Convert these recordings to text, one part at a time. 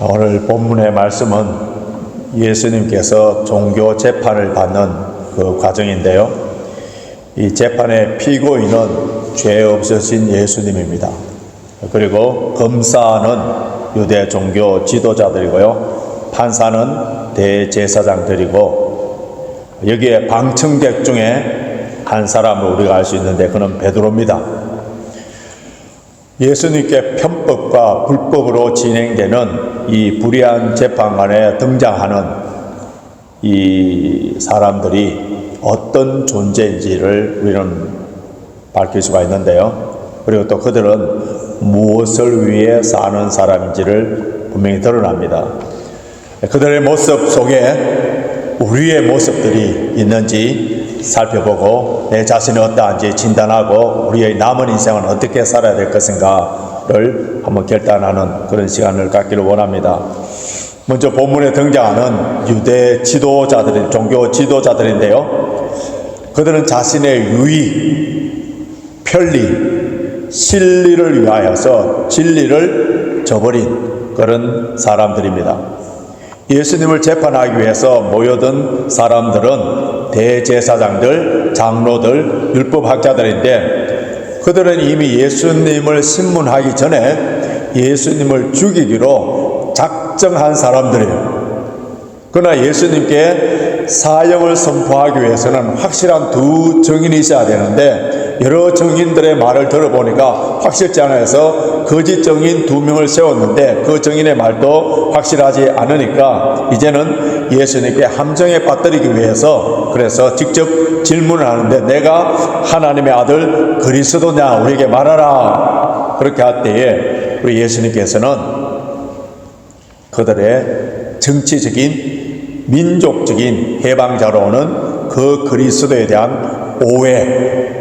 오늘 본문의 말씀은 예수님께서 종교 재판을 받는 그 과정인데요. 이 재판의 피고인은 죄 없으신 예수님입니다. 그리고 검사는 유대 종교 지도자들이고요. 판사는 대제사장들이고, 여기에 방청객 중에 한 사람을 우리가 알 수 있는데 그는 베드로입니다. 예수님께 편법과 불법으로 진행되는 이 불의한 재판관에 등장하는 이 사람들이 어떤 존재인지를 우리는 밝힐 수가 있는데요. 그리고 또 그들은 무엇을 위해 사는 사람인지를 분명히 드러납니다. 그들의 모습 속에 우리의 모습들이 있는지 살펴보고 내 자신이 어떠한지 진단하고 우리의 남은 인생은 어떻게 살아야 될 것인가를 한번 결단하는 그런 시간을 갖기를 원합니다. 먼저 본문에 등장하는 유대 지도자들, 종교 지도자들인데요. 그들은 자신의 유익, 편리, 실리를 위하여서 진리를 저버린 그런 사람들입니다. 예수님을 재판하기 위해서 모여든 사람들은 대제사장들, 장로들, 율법학자들인데 그들은 이미 예수님을 신문하기 전에 예수님을 죽이기로 작정한 사람들이에요. 그러나 예수님께 사형을 선포하기 위해서는 확실한 두 증인이 있어야 되는데 여러 증인들의 말을 들어보니까 확실치 않아서 거짓 증인 2명을 세웠는데 그 증인의 말도 확실하지 않으니까 이제는 예수님께 함정에 빠뜨리기 위해서 그래서 직접 질문을 하는데 내가 하나님의 아들 그리스도냐 우리에게 말하라 그렇게 할 때에 우리 예수님께서는 그들의 정치적인 민족적인 해방자로는 그 그리스도에 대한 오해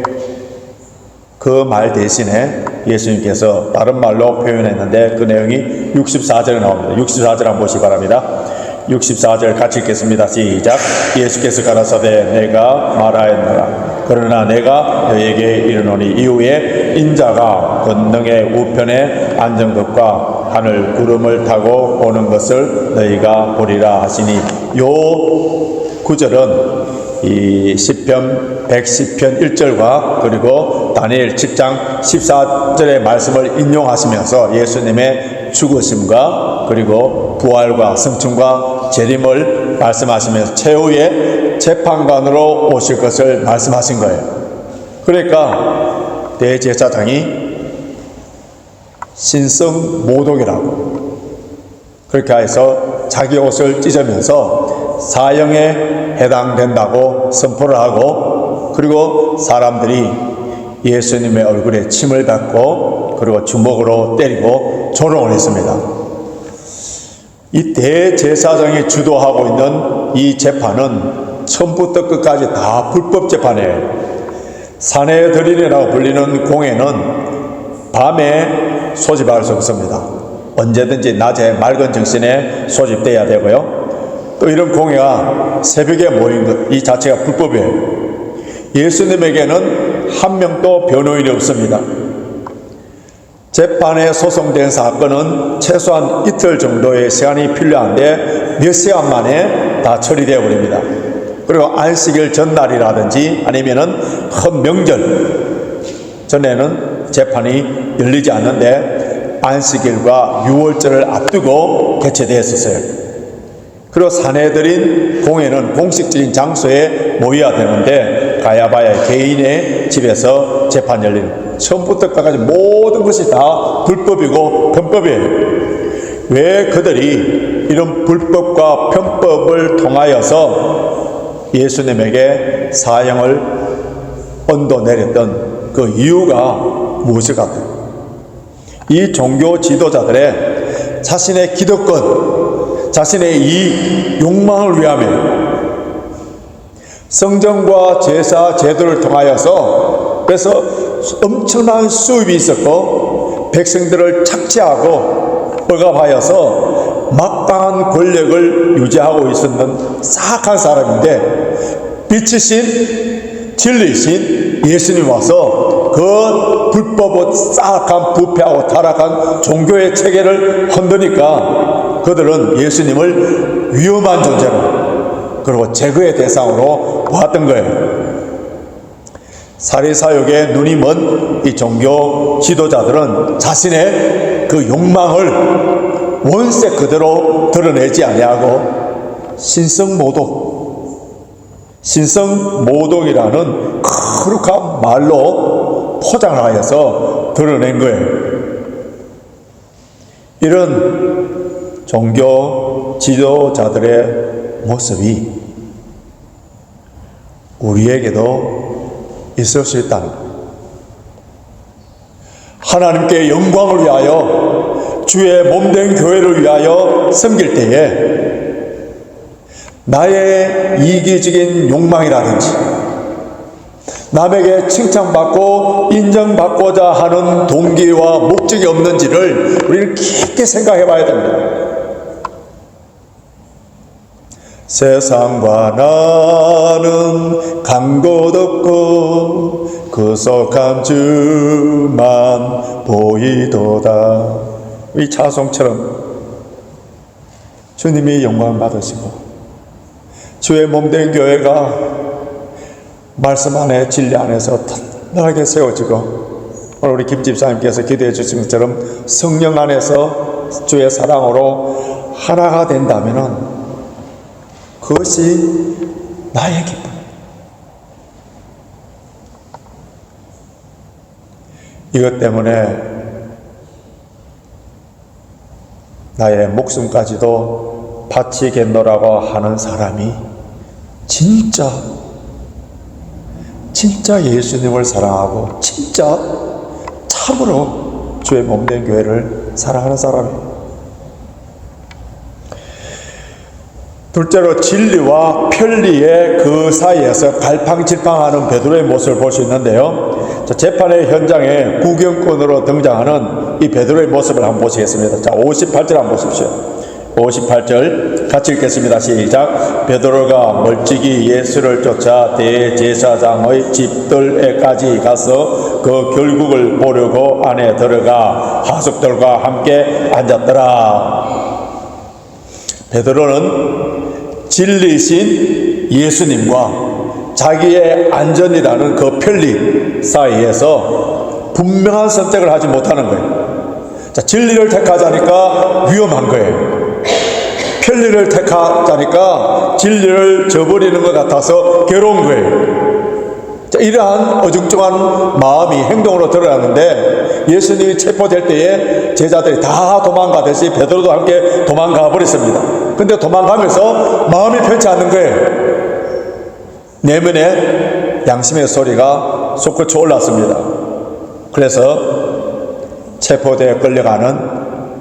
그 말 대신에 예수님께서 다른 말로 표현했는데 그 내용이 64절에 나옵니다. 64절 한번 보시기 바랍니다. 64절 같이 읽겠습니다. 시작. 예수께서 가라사대 내가 말하였노라. 그러나 내가 너에게 이르노니 이후에 인자가 권능의 우편에 앉은 것과 하늘 구름을 타고 오는 것을 너희가 보리라 하시니 요 구절은 이 시편 110편 1절과 그리고 다니엘 7장 14절의 말씀을 인용하시면서 예수님의 죽으심과 그리고 부활과 승천과 재림을 말씀하시면서 최후의 재판관으로 오실 것을 말씀하신 거예요. 그러니까 대제사장이 신성모독이라고 그렇게 해서 자기 옷을 찢으면서 사형에 해당된다고 선포를 하고 그리고 사람들이 예수님의 얼굴에 침을 뱉고 그리고 주먹으로 때리고 조롱을 했습니다. 이 대제사장이 주도하고 있는 이 재판은 처음부터 끝까지 다 불법 재판이에요. 산헤드린이라고 불리는 공회는 밤에 소집할 수 없습니다. 언제든지 낮에 맑은 정신에 소집돼야 되고요. 또 이런 공회가 새벽에 모인 것 이 자체가 불법이에요. 예수님에게는 한 명도 변호인이 없습니다. 재판에 소송된 사건은 최소한 이틀 정도의 시간이 필요한데 몇 시간 만에 다 처리되어 버립니다. 그리고 안식일 전날이라든지 아니면은 큰 명절 전에는 재판이 열리지 않는데 안식일과 유월절을 앞두고 개최되었었어요. 그리고 산헤드린 공회는 공식적인 장소에 모여야 되는데 가야바의 개인의 집에서 재판 열리는 처음부터 끝까지 모든 것이 다 불법이고 편법이에요. 왜 그들이 이런 불법과 편법을 통하여서 예수님에게 사형을 언도내렸던 그 이유가 무엇일까요? 이 종교 지도자들의 자신의 기득권 자신의 이 욕망을 위하며 성전과 제사 제도를 통하여서 그래서 엄청난 수입이 있었고 백성들을 착취하고 억압하여서 막강한 권력을 유지하고 있었는 사악한 사람인데 빛이신 진리신 예수님 와서 그 불법은 사악한 부패하고 타락한 종교의 체계를 흔드니까 그들은 예수님을 위험한 존재로 그리고 제거의 대상으로 보았던 거예요. 사리사욕에 눈이 먼 이 종교 지도자들은 자신의 그 욕망을 원색 그대로 드러내지 아니하고 신성모독이라는 거룩한 말로 포장을 하여서 드러낸 거예요. 이런 종교 지도자들의 모습이 우리에게도 있을 수 있다는 거예요. 하나님께 영광을 위하여 주의 몸된 교회를 위하여 섬길 때에 나의 이기적인 욕망이라든지 남에게 칭찬받고 인정받고자 하는 동기와 목적이 없는지를 우리는 깊게 생각해 봐야 됩니다. 세상과 나는 간 곳 없고 구속한 주만 보이도다. 이 찬송처럼 주님이 영광 받으시고 주의 몸된 교회가 말씀 안에 진리 안에서 튼튼하게 세워지고 오늘 우리 김 집사님께서 기도해 주신 것처럼 성령 안에서 주의 사랑으로 하나가 된다면 그것이 나의 기쁨. 이것 때문에 나의 목숨까지도 바치겠노라고 하는 사람이 진짜 예수님을 사랑하고 진짜 참으로 주의 몸된 교회를 사랑하는 사람이에요. 둘째로 진리와 편리의 그 사이에서 갈팡질팡하는 베드로의 모습을 볼 수 있는데요. 재판의 현장에 구경꾼으로 등장하는 이 베드로의 모습을 한번 보시겠습니다. 자, 58절 한번 보십시오. 58절 같이 읽겠습니다. 시작. 베드로가 멀찍이 예수를 쫓아 대제사장의 집들에까지 가서 그 결국을 보려고 안에 들어가 하숙들과 함께 앉았더라. 베드로는 진리신 예수님과 자기의 안전이라는 그 편리 사이에서 분명한 선택을 하지 못하는 거예요. 자, 진리를 택하자니까 위험한 거예요. 편리를 택하자니까 진리를 저버리는 것 같아서 괴로운 거예요. 자, 이러한 어중중한 마음이 행동으로 드러났는데 예수님이 체포될 때에 제자들이 다 도망가듯이 베드로도 함께 도망가 버렸습니다. 근데 도망가면서 마음이 편치 않는 거예요. 내면에 양심의 소리가 솟구쳐 올랐습니다. 그래서 체포대에 끌려가는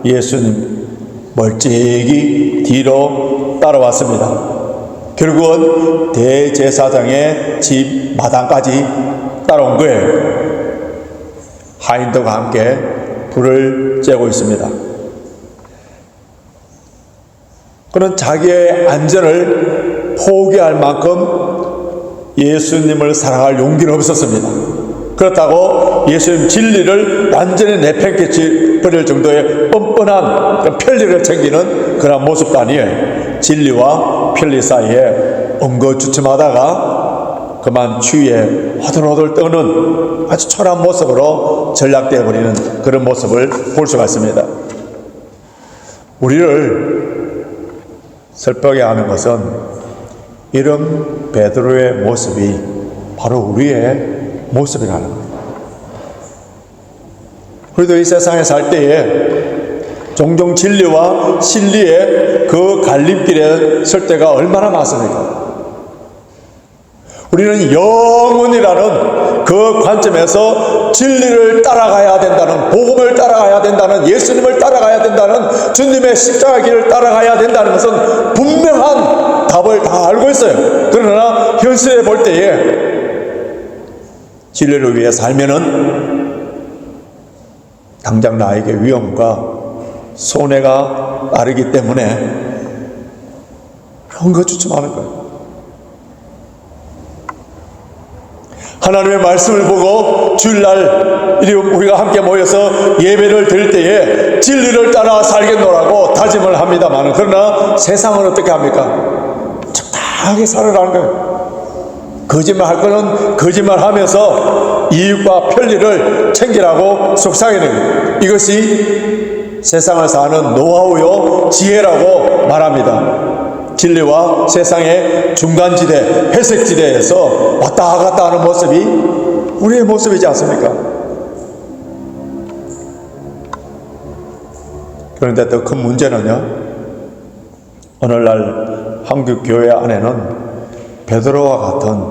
예수님 멀찍이 뒤로 따라왔습니다. 결국은 대제사장의 집 마당까지 따라온 거예요. 하인들과 함께 불을 쬐고 있습니다. 그는 자기의 안전을 포기할 만큼 예수님을 사랑할 용기는 없었습니다. 그렇다고 예수님 진리를 완전히 내팽개치 버릴 정도의 뻔뻔한 편리를 챙기는 그런 모습도 아니에요. 진리와 편리 사이에 엉거주춤하다가 그만 추위에 호들호들 떠는 아주 초라한 모습으로 전락되어 버리는 그런 모습을 볼 수가 있습니다. 우리를 슬프게 하는 것은 이런 베드로의 모습이 바로 우리의 모습이라는 거예요. 우리도 이 세상에 살 때에 종종 진리와 신리의 그 갈림길에 설 때가 얼마나 많습니까? 우리는 영원이라는 그 관점에서 진리를 따라가야 된다는, 복음을 따라가야 된다는, 예수님을 따라가야 된다는, 주님의 십자가 길을 따라가야 된다는 것은 분명한 답을 다 알고 있어요. 그러나 현실에 볼 때에 진리를 위해 살면은 당장 나에게 위험과 손해가 따르기 때문에 엉거주춤하는 거예요. 하나님의 말씀을 보고 주일날 우리가 함께 모여서 예배를 드릴 때에 진리를 따라 살겠노라고 다짐을 합니다만, 그러나 세상은 어떻게 합니까? 적당하게 살아라는 거예요. 거짓말 할 거는 거짓말 하면서 이익과 편리를 챙기라고 속삭이는 거예요. 이것이 세상을 사는 노하우요 지혜라고 말합니다. 진리와 세상의 중간지대, 회색지대에서 왔다 갔다 하는 모습이 우리의 모습이지 않습니까? 그런데 더 큰 문제는요, 오늘날 한국 교회 안에는 베드로와 같은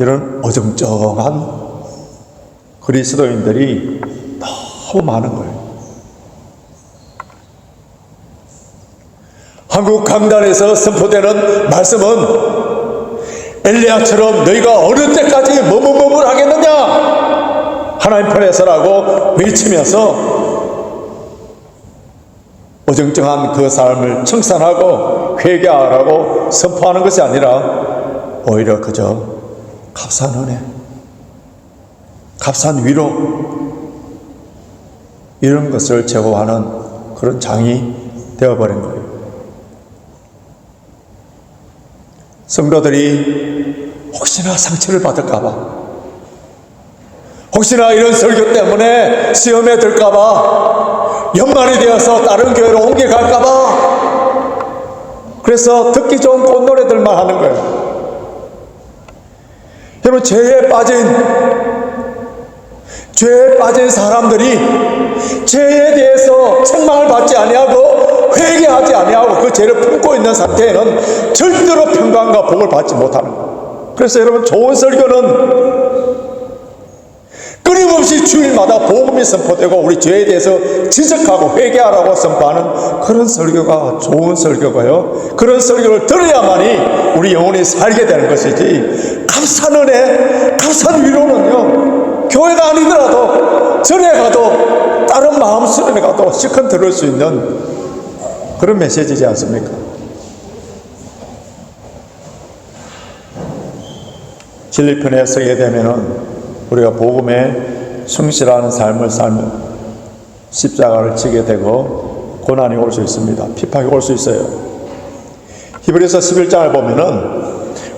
이런 어정쩡한 그리스도인들이 너무 많은 거예요. 한국 강단에서 선포되는 말씀은 엘리야처럼 너희가 어느 때까지 머뭇머뭇 하겠느냐, 하나님 편에 서라고 외치면서 어정쩡한 그 삶을 청산하고 회개하라고 선포하는 것이 아니라 오히려 그저 값싼 은혜, 값싼 위로, 이런 것을 제공하는 그런 장이 되어버린 거예요. 성도들이 혹시나 상처를 받을까봐, 혹시나 이런 설교 때문에 시험에 들까봐, 연말이 되어서 다른 교회로 옮겨갈까봐, 그래서 듣기 좋은 꽃노래들만 하는 거예요. 여러분, 죄에 빠진 사람들이 죄에 대해서 책망을 받지 아니하고 회개하지 아니하고 그 죄를 품고 있는 상태에는 절대로 평강과 복을 받지 못하는 거예요. 그래서 여러분, 좋은 설교는 끊임없이 주일마다 복음이 선포되고 우리 죄에 대해서 지적하고 회개하라고 선포하는 그런 설교가 좋은 설교고요, 그런 설교를 들어야만이 우리 영혼이 살게 되는 것이지, 값싼 은혜, 값싼 위로는요, 교회가 아니더라도 절에 가도 다른 마음 수련에 가도 실컷 들을 수 있는 그런 메시지지 않습니까? 진리편에 서게 되면은 우리가 복음에 충실하는 삶을 살면 십자가를 지게 되고 고난이 올 수 있습니다. 핍박이 올 수 있어요. 히브리서 11장을 보면은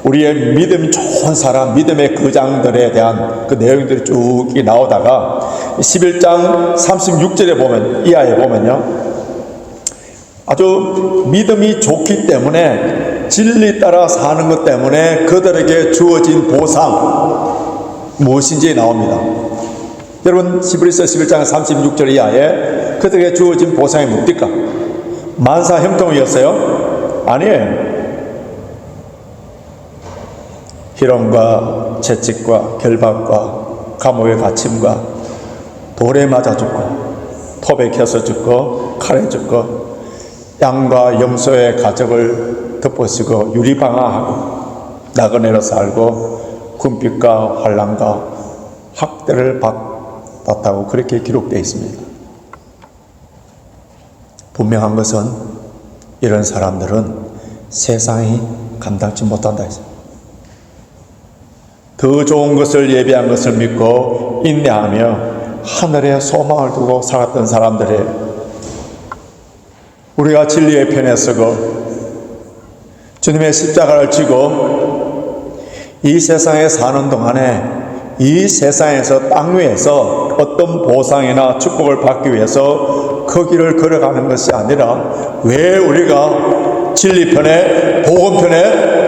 우리의 믿음이 좋은 사람, 믿음의 거장들에 대한 그 내용들이 쭉 나오다가 11장 36절에 보면, 이하에 보면요, 아주 믿음이 좋기 때문에 진리 따라 사는 것 때문에 그들에게 주어진 보상 무엇인지 나옵니다. 여러분, 히브리서 11장 36절 이하에 그들에게 주어진 보상이 뭡니까? 만사 형통이었어요? 아니에요. 희롱과 채찍과 결박과 감옥의 갇힘과 돌에 맞아 죽고 톱에 켜서 죽고 칼에 죽고 양과 염소의 가적을 덮어쓰고 유리방아하고 나그네로 살고 군핍과 환난과 학대를 받았다고 그렇게 기록되어 있습니다. 분명한 것은 이런 사람들은 세상이 감당치 못한다 했습니다. 더 좋은 것을 예비한 것을 믿고 인내하며 하늘에 소망을 두고 살았던 사람들이에요. 우리가 진리의 편에 서고 주님의 십자가를 지고 이 세상에 사는 동안에 이 세상에서 땅 위에서 어떤 보상이나 축복을 받기 위해서 그 길을 걸어가는 것이 아니라, 왜 우리가 진리편에 복음편에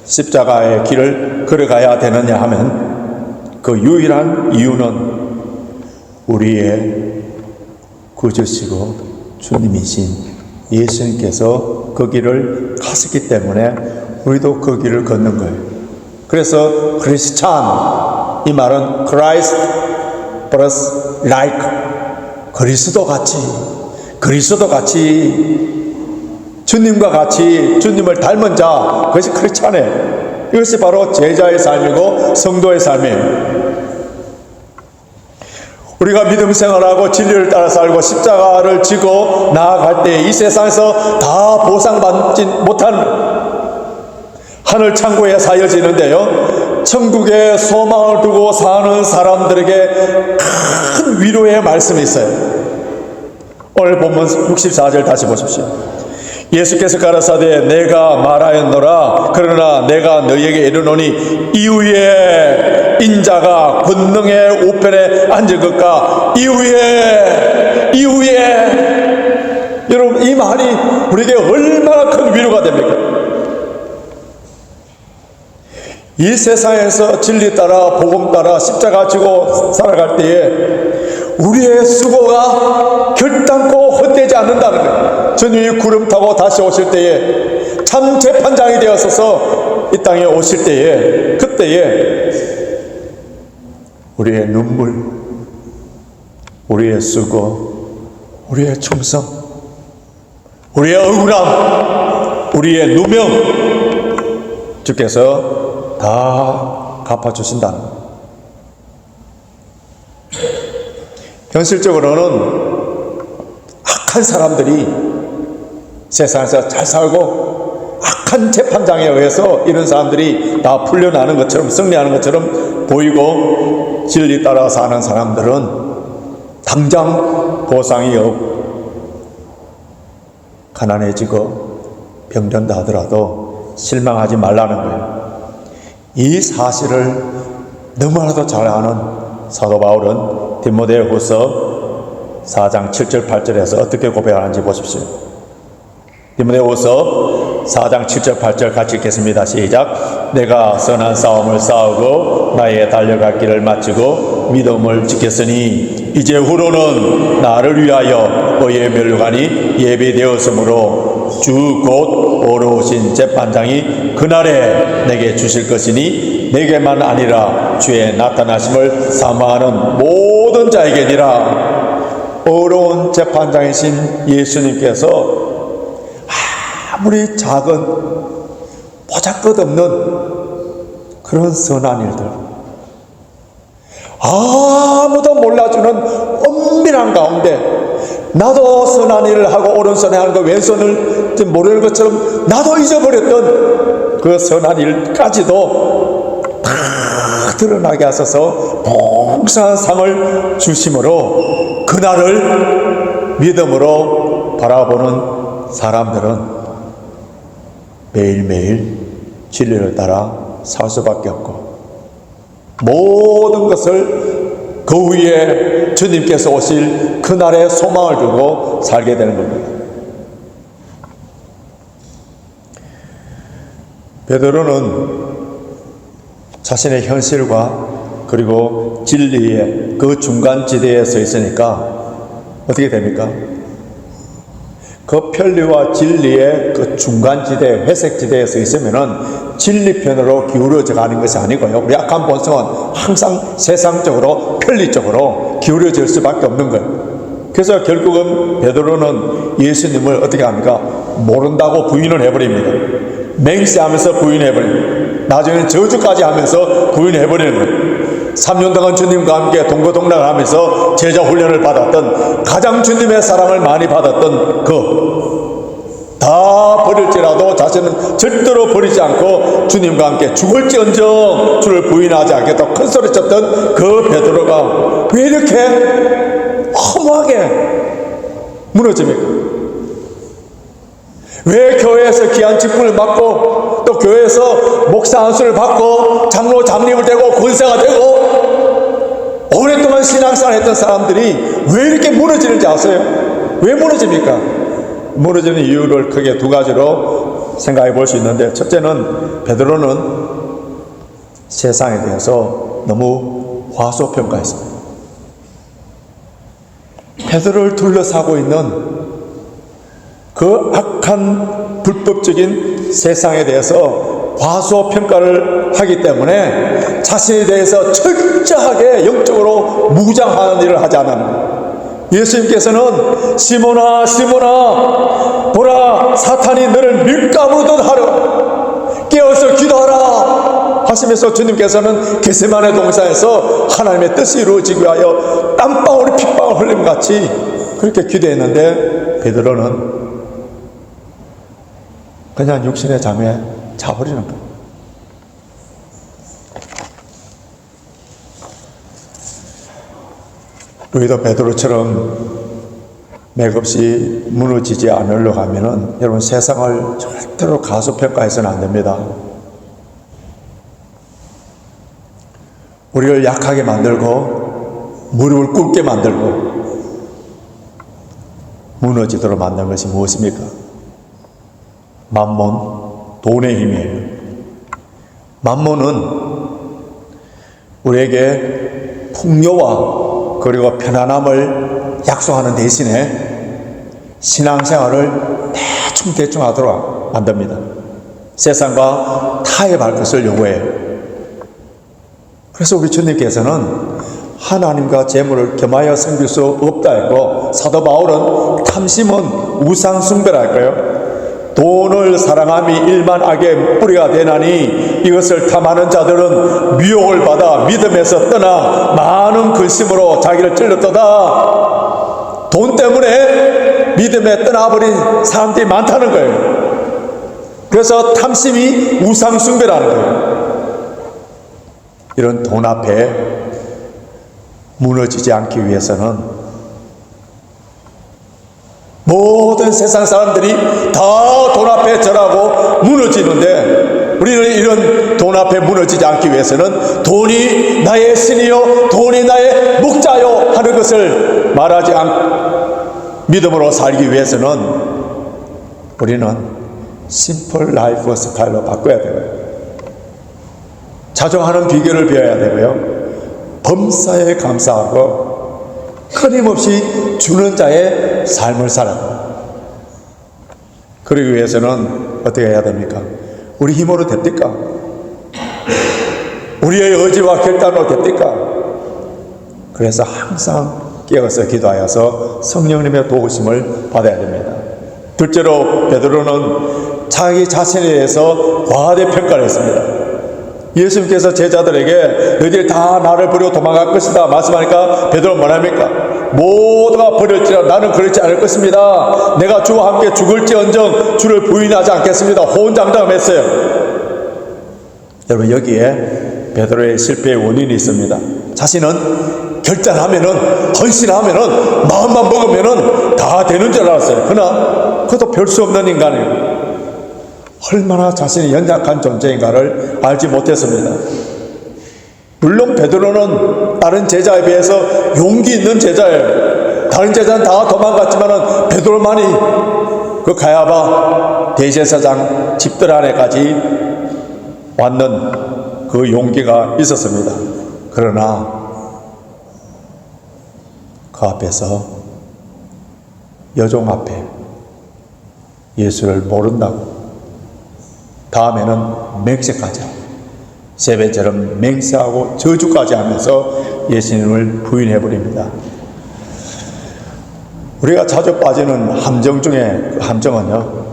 십자가의 길을 걸어가야 되느냐 하면 그 유일한 이유는 우리의 구주시고 주님이신 예수님께서 그 길을 가셨기 때문에 우리도 그 길을 걷는 거예요. 그래서 크리스찬, 이 말은 Christ plus like, 그리스도 같이 주님과 같이 주님을 닮은 자, 그것이 크리스찬이에요. 이것이 바로 제자의 삶이고 성도의 삶이에요. 우리가 믿음 생활하고 진리를 따라 살고 십자가를 지고 나아갈 때 이 세상에서 다 보상받지 못한 하늘 창고에 사여지는데요, 천국에 소망을 두고 사는 사람들에게 큰 위로의 말씀이 있어요. 오늘 본문 64절 다시 보십시오. 예수께서 가라사대 내가 말하였노라. 그러나 내가 너희에게 이르노니 이후에 인자가 권능의 우편에 앉을 것과 이후에 여러분, 이 말이 우리에게 얼마나 큰 위로가 됩니까? 이 세상에서 진리 따라 복음 따라 십자가 지고 살아갈 때에 우리의 수고가 결단코 헛되지 않는다는 거예요. 주님이 구름 타고 다시 오실 때에 참 재판장이 되어서서 이 땅에 오실 때에, 그때에 우리의 눈물, 우리의 수고, 우리의 충성, 우리의 억울함, 우리의 누명 주께서 다 갚아주신다는 거예요. 현실적으로는 악한 사람들이 세상에서 잘 살고 악한 재판장에 의해서 이런 사람들이 다 풀려나는 것처럼, 승리하는 것처럼 보이고, 진리 따라 사는 사람들은 당장 보상이 없고 가난해지고 병든다 하더라도 실망하지 말라는 거예요. 이 사실을 너무나도 잘 아는 사도 바울은 디모데후서 4장 7절 8절에서 어떻게 고백하는지 보십시오. 디모데후서 4장 7절 8절 같이 읽겠습니다. 시작. 내가 선한 싸움을 싸우고 나의 달려갈 길을 마치고 믿음을 지켰으니 이제 후로는 나를 위하여 의의 면류관이 예비되었으므로 주 곧 어려우신 재판장이 그날에 내게 주실 것이니 내게만 아니라 주의 나타나심을 사모하는 모든 자에게니라. 어려운 재판장이신 예수님께서 아무리 작은 보잘것없는 그런 선한 일들, 아무도 몰라주는 엄밀한 가운데 나도 선한 일을 하고 오른손에 하는 거 왼손을 모르는 것처럼 나도 잊어버렸던 그 선한 일까지도 다 드러나게 하셔서 복사한 상을 주심으로 그날을 믿음으로 바라보는 사람들은 매일매일 진리를 따라 살 수밖에 없고 모든 것을 그 위에 주님께서 오실 그날에 소망을 두고 살게 되는 겁니다. 베드로는 자신의 현실과 그리고 진리의 그 중간지대에 서 있으니까 어떻게 됩니까? 그 편리와 진리의 그 중간지대, 회색지대에 서 있으면은 진리편으로 기울어져 가는 것이 아니고요. 우리 악한 본성은 항상 세상적으로, 편리적으로 기울어질 수밖에 없는 거예요. 그래서 결국은 베드로는 예수님을 어떻게 합니까? 모른다고 부인을 해버립니다. 맹세하면서 부인해버립니다. 나중에는 저주까지 하면서 부인해버리는 거예요. 3년 동안 주님과 함께 동고동락을 하면서 제자 훈련을 받았던, 가장 주님의 사랑을 많이 받았던 다 버릴지라도 자신은 절대로 버리지 않고 주님과 함께 죽을지언정 주를 부인하지 않겠다고 큰 소리 쳤던 그 베드로가 왜 이렇게 허무하게 무너집니까? 왜 교회에서 귀한 직분을 받고 또 교회에서 목사 안수를 받고 장로 장립을 되고 권사가 되고 오랫동안 신앙생활 했던 사람들이 왜 이렇게 무너지는지 아세요? 왜 무너집니까? 무너지는 이유를 크게 두 가지로 생각해 볼 수 있는데, 첫째는 베드로는 세상에 대해서 너무 과소평가했습니다. 베드로를 둘러싸고 있는 그 악한 불법적인 세상에 대해서 과소평가를 하기 때문에 자신에 대해서 철저하게 영적으로 무장하는 일을 하지 않았습니다. 예수님께서는 시몬아 시몬아 보라 사탄이 너를 밀가부르듯 하려 깨어서 기도하라 하시면서 주님께서는 겟세마네 동산에서 하나님의 뜻이 이루어지기 위하여 땀방울이 핏방울 흘림같이 그렇게 기도했는데 베드로는 그냥 육신의 잠에 자버리는 거예요. 우리도 베드로처럼 맥없이 무너지지 않으려고 하면은 여러분 세상을 절대로 가소평가해서는 안 됩니다. 우리를 약하게 만들고 무릎을 꿇게 만들고 무너지도록 만든 것이 무엇입니까? 만몬, 돈의 힘이에요. 만몬은 우리에게 풍요와 그리고 편안함을 약속하는 대신에 신앙생활을 대충 하도록 만듭니다. 세상과 타협할 것을 요구해요. 그래서 우리 주님께서는 하나님과 재물을 겸하여 섬길 수 없다 했고, 사도 바울은 탐심은 우상숭배랄까요? 돈을 사랑함이 일만 악의 뿌리가 되나니 이것을 탐하는 자들은 미혹을 받아 믿음에서 떠나 많은 근심으로 자기를 찔렀도다. 돈 때문에 믿음에 떠나버린 사람들이 많다는 거예요. 그래서 탐심이 우상숭배라는 거예요. 이런 돈 앞에 무너지지 않기 위해서는 모든 세상 사람들이 다 돈 앞에 절하고 무너지는데, 우리는 이런 돈 앞에 무너지지 않기 위해서는 돈이 나의 신이요 돈이 나의 목자요 하는 것을 말하지 않고 믿음으로 살기 위해서는 우리는 심플 라이프 스타일로 바꿔야 되고요. 자정하는 비결을 배워야 되고요. 범사에 감사하고 끊임없이 주는 자의 삶을 살아요. 그러기 위해서는 어떻게 해야 됩니까? 우리 힘으로 됩니까? 우리의 의지와 결단으로 됩니까? 그래서 항상 깨어서 기도하여서 성령님의 도우심을 받아야 됩니다. 둘째로 베드로는 자기 자신에 대해서 과대 평가를 했습니다. 예수님께서 제자들에게 너희들이 다 나를 버리고 도망갈 것이다 말씀하니까 베드로는 뭐랍니까? 모두가 버릴지라 나는 그렇지 않을 것입니다. 내가 주와 함께 죽을지언정 주를 부인하지 않겠습니다. 호언장담했어요. 여러분, 여기에 베드로의 실패의 원인이 있습니다. 자신은 결단하면은, 헌신하면은, 마음만 먹으면은 다 되는 줄 알았어요. 그러나 그것도 별 수 없는 인간이에요. 얼마나 자신이 연약한 존재인가를 알지 못했습니다. 물론 베드로는 다른 제자에 비해서 용기 있는 제자예요. 다른 제자는 다 도망갔지만 베드로만이 그 가야바 대제사장 집들 안에까지 왔는 그 용기가 있었습니다. 그러나 그 앞에서 여종 앞에 예수를 모른다고 다음에는 맹세까지 하고 세 번째는 맹세하고 저주까지 하면서 예수님을 부인해버립니다. 우리가 자주 빠지는 함정 중에 그 함정은요,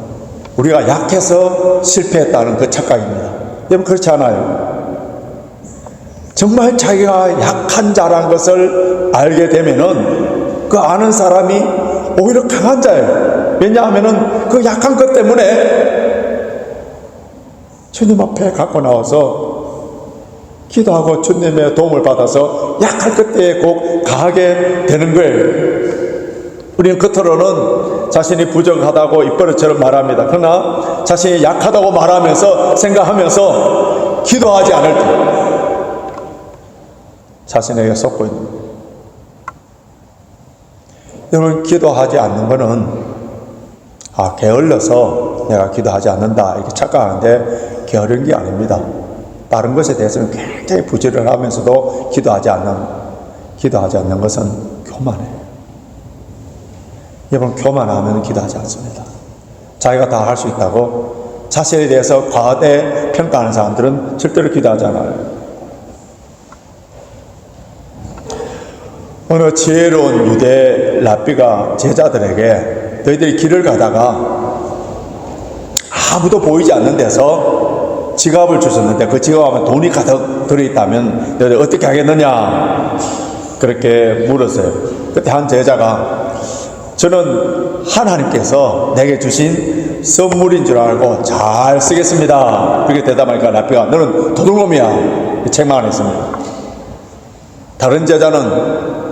우리가 약해서 실패했다는 그 착각입니다. 여러분, 그렇지 않아요. 정말 자기가 약한 자라는 것을 알게 되면은 그 아는 사람이 오히려 강한 자예요. 왜냐하면은 그 약한 것 때문에 주님 앞에 갖고 나와서 기도하고 주님의 도움을 받아서 약할 그때에 꼭 강하게 되는 거예요. 우리는 겉으로는 자신이 부족하다고 입버릇처럼 말합니다. 그러나 자신이 약하다고 말하면서 생각하면서 기도하지 않을 때 자신에게 속고 있는 거예요. 여러분, 기도하지 않는 거는 게을러서 내가 기도하지 않는다 이렇게 착각하는데 게으른 게 아닙니다. 다른 것에 대해서는 굉장히 부지런하면서도 기도하지 않는 것은 교만해요. 여러분, 교만하면 기도하지 않습니다. 자기가 다 할 수 있다고 자신에 대해서 과대 평가하는 사람들은 절대로 기도하지 않아요. 어느 지혜로운 유대 랍비가 제자들에게 너희들이 길을 가다가 아무도 보이지 않는 데서 지갑을 주셨는데 그 지갑 안에 돈이 가득 들어있다면 너희들 어떻게 하겠느냐 그렇게 물었어요. 그때 한 제자가 저는 하나님께서 내게 주신 선물인 줄 알고 잘 쓰겠습니다 그렇게 대답하니까 랍비가 너는 도둑놈이야 책망을 했습니다. 다른 제자는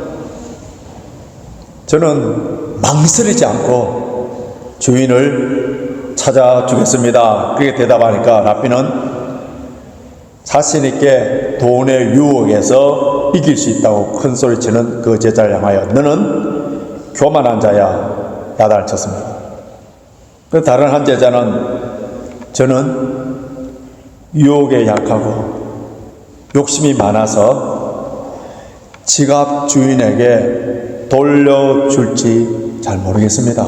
저는 망설이지 않고 주인을 찾아주겠습니다. 그렇게 대답하니까 랍비는 자신 있게 돈의 유혹에서 이길 수 있다고 큰 소리치는 그 제자를 향하여 너는 교만한 자야 야단을 쳤습니다. 그 다른 한 제자는 저는 유혹에 약하고 욕심이 많아서 지갑 주인에게 돌려줄지 잘 모르겠습니다.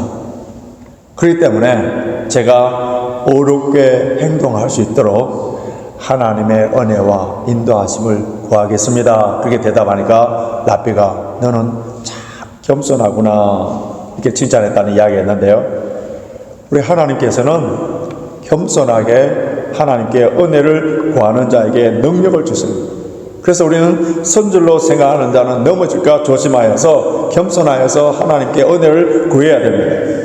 그렇기 때문에 제가 어렵게 행동할 수 있도록 하나님의 은혜와 인도하심을 구하겠습니다. 그렇게 대답하니까 랍비가 너는 참 겸손하구나 이렇게 칭찬했다는 이야기였는데요. 우리 하나님께서는 겸손하게 하나님께 은혜를 구하는 자에게 능력을 주십니다. 그래서 우리는 선줄로 생각하는 자는 넘어질까 조심하여서 겸손하여서 하나님께 은혜를 구해야 됩니다.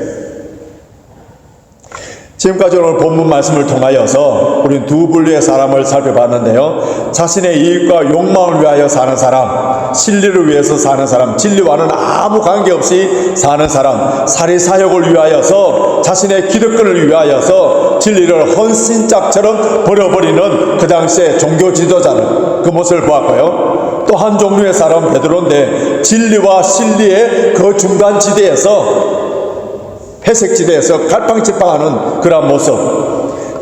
지금까지 오늘 본문 말씀을 통하여서 우리는 두 분류의 사람을 살펴봤는데요. 자신의 이익과 욕망을 위하여 사는 사람, 진리를 위해서 사는 사람, 진리와는 아무 관계없이 사는 사람, 사리사욕을 위하여서 자신의 기득권을 위하여서 진리를 헌신짝처럼 버려버리는 그 당시의 종교 지도자들, 그 모습을 보았고요. 또 한 종류의 사람 베드로인데 진리와 진리의 그 중간 지대에서 회색지대에서 갈팡질팡하는 그런 모습,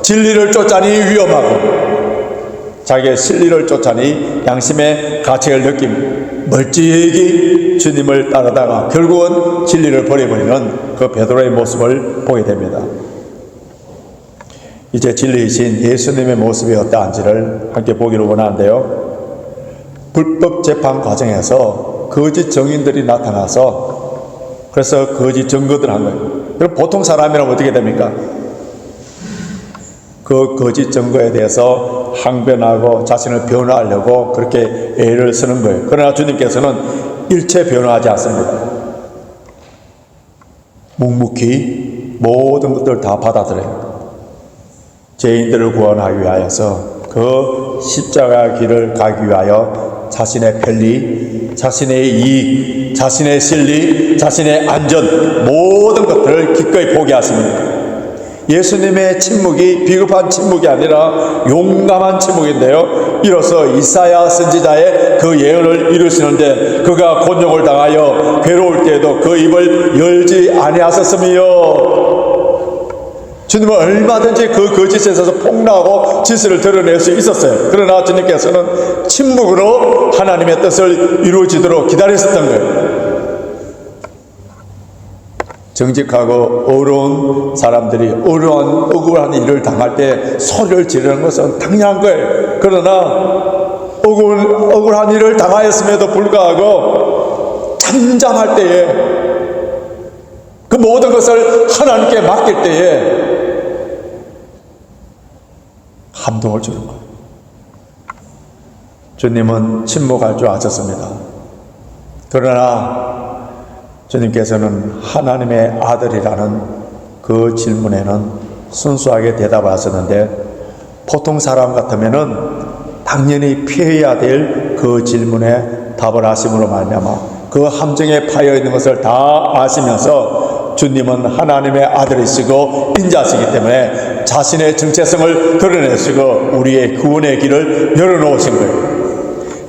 진리를 쫓자니 위험하고 자기의 진리를 쫓자니 양심의 가책을 느낌, 멀찍이 주님을 따르다가 결국은 진리를 버려버리는 그 베드로의 모습을 보게 됩니다. 이제 진리이신 예수님의 모습이 어떠한지를 함께 보기를 원하는데요. 불법 재판 과정에서 거짓 증인들이 나타나서 그래서 거짓 증거들 한 거예요. 그럼 보통 사람이라면 어떻게 됩니까? 그 거짓 증거에 대해서 항변하고 자신을 변호하려고 그렇게 애를 쓰는 거예요. 그러나 주님께서는 일체 변호하지 않습니다. 묵묵히 모든 것들을 다 받아들여요. 죄인들을 구원하기 위하여서 그 십자가 길을 가기 위하여 자신의 편리, 자신의 이익, 자신의 진리, 자신의 안전 모든 것들을 기꺼이 포기하십니다. 예수님의 침묵이 비겁한 침묵이 아니라 용감한 침묵인데요. 이로써 이사야 선지자의 그 예언을 이루시는데 그가 곤욕을 당하여 괴로울 때에도 그 입을 열지 아니하셨으며 주님은 얼마든지 그 거짓에서 폭로하고 진실을 드러낼 수 있었어요. 그러나 주님께서는 침묵으로 하나님의 뜻을 이루어지도록 기다리셨던 거예요. 정직하고 어려운 사람들이 억울한 일을 당할 때 소리를 지르는 것은 당연한 거예요. 그러나 억울한 일을 당하였음에도 불구하고 잠잠할 때에 그 모든 것을 하나님께 맡길 때에 감동을 주는 거예요. 주님은 침묵할 줄 아셨습니다. 그러나 주님께서는 하나님의 아들이라는 그 질문에는 순수하게 대답하셨는데 보통 사람 같으면은 당연히 피해야 될 그 질문에 답을 하심으로 말미암아 그 함정에 파여 있는 것을 다 아시면서 주님은 하나님의 아들이시고 인자시기 때문에 자신의 정체성을 드러내시고 우리의 구원의 길을 열어놓으신 거예요.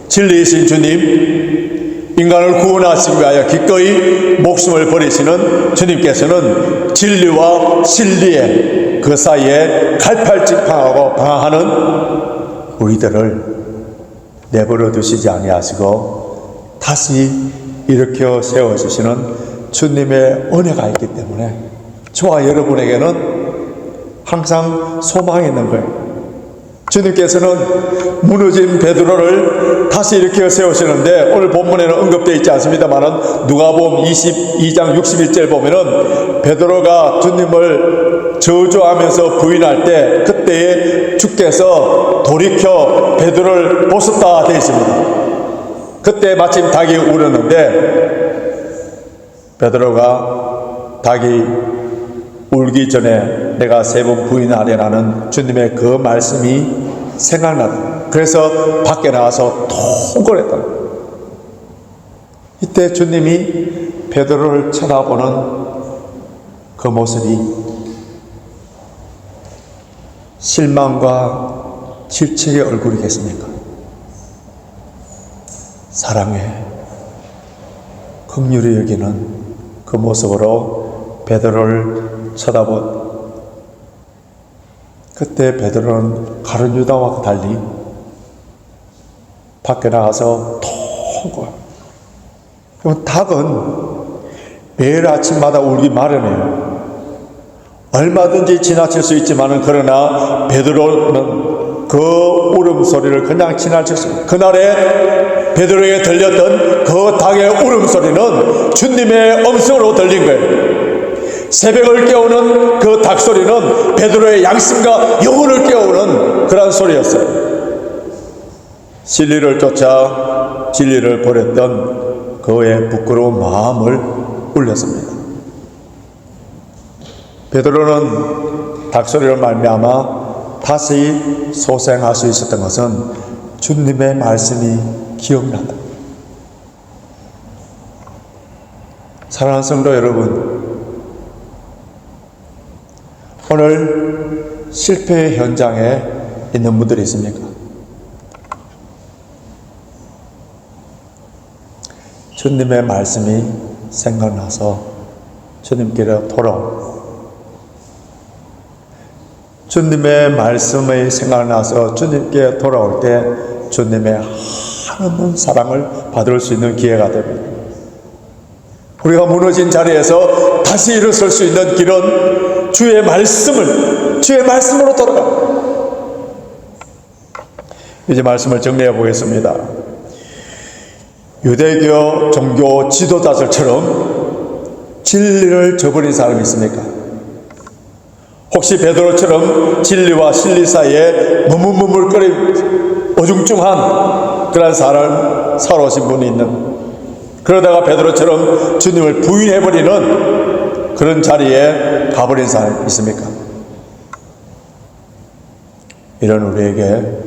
진리이신 주님, 인간을 구원하시기 위하여 기꺼이 목숨을 버리시는 주님께서는 진리와 진리의 그 사이에 갈팔직팡하고 방황하는 우리들을 내버려 두시지 아니하시고 다시 일으켜 세워주시는 주님의 은혜가 있기 때문에 저와 여러분에게는 항상 소망이 있는 거예요. 주님께서는 무너진 베드로를 다시 일으켜 세우시는데 오늘 본문에는 언급되어 있지 않습니다만 누가복음 22장 61절 보면은 베드로가 주님을 저주하면서 부인할 때 그때에 주께서 돌이켜 베드로를 보셨다 되어 있습니다. 그때 마침 닭이 울었는데 베드로가 닭이 울기 전에 내가 3번 부인하리라는 주님의 그 말씀이 생각나다. 그래서 밖에 나와서 통곡했다. 이때 주님이 베드로를 쳐다보는 그 모습이 실망과 질책의 얼굴이겠습니까? 사랑에 긍휼히 여기는 그 모습으로 베드로를 쳐다본 그때 베드로는 가룟 유다와 달리 밖에 나가서 통과. 그럼 닭은 매일 아침마다 울기 마련해요. 얼마든지 지나칠 수 있지만은 그러나 베드로는 그 울음소리를 그냥 지나칠 수 없어요. 그날에 베드로에게 들렸던 그 닭의 울음소리는 주님의 음성으로 들린 거예요. 새벽을 깨우는 그 닭소리는 베드로의 양심과 영혼을 깨우는 그런 소리였어요. 진리를 쫓아 진리를 버렸던 그의 부끄러운 마음을 울렸습니다. 베드로는 닭소리를 말미암아 다시 소생할 수 있었던 것은 주님의 말씀이 기억난다. 사랑하는 성도 여러분, 오늘 실패의 현장에 있는 분들이 있습니까? 주님의 말씀이 생각나서 주님께로 돌아옵니다. 주님의 말씀이 생각나서 주님께 돌아올 때 주님의 한없는 사랑을 받을 수 있는 기회가 됩니다. 우리가 무너진 자리에서 다시 일어설 수 있는 길은 주의 말씀으로 돌아갑니다. 이제 말씀을 정리해 보겠습니다. 유대교 종교 지도자들처럼 진리를 저버린 사람이 있습니까? 혹시 베드로처럼 진리와 진리 사이에 머물머물거리 어중중한 그런 사람 살아오신 분이 있는, 그러다가 베드로처럼 주님을 부인해버리는 그런 자리에 가버린 사람이 있습니까? 이런 우리에게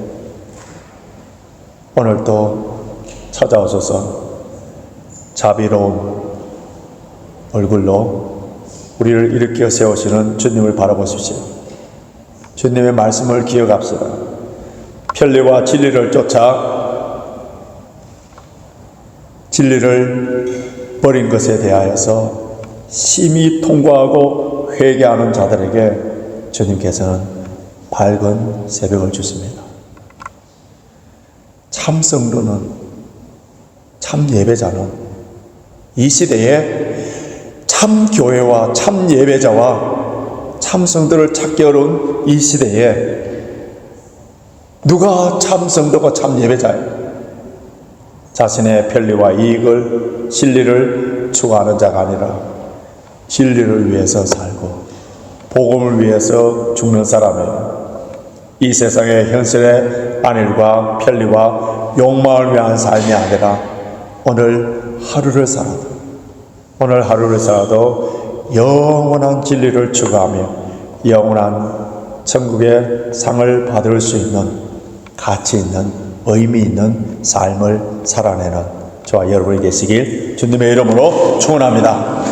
오늘도 찾아오셔서 자비로운 얼굴로 우리를 일으켜 세우시는 주님을 바라보십시오. 주님의 말씀을 기억합시다. 편리와 진리를 쫓아 진리를 버린 것에 대하여서 심히 통과하고 회개하는 자들에게 주님께서는 밝은 새벽을 주십니다. 참 성도는, 참 예배자는 이 시대에 참 교회와 참 예배자와 참 성도를 찾기 어려운 이 시대에 누가 참 성도가 참 예배자예요? 자신의 편리와 이익을, 진리를 추구하는 자가 아니라 진리를 위해서 살고 복음을 위해서 죽는 사람이에요. 이 세상의 현실의 안일과 편리와 욕망을 위한 삶이 아니라 오늘 하루를 살아도 영원한 진리를 추구하며 영원한 천국의 상을 받을 수 있는 가치 있는 의미 있는 삶을 살아내는 저와 여러분이 되시길 주님의 이름으로 축원합니다.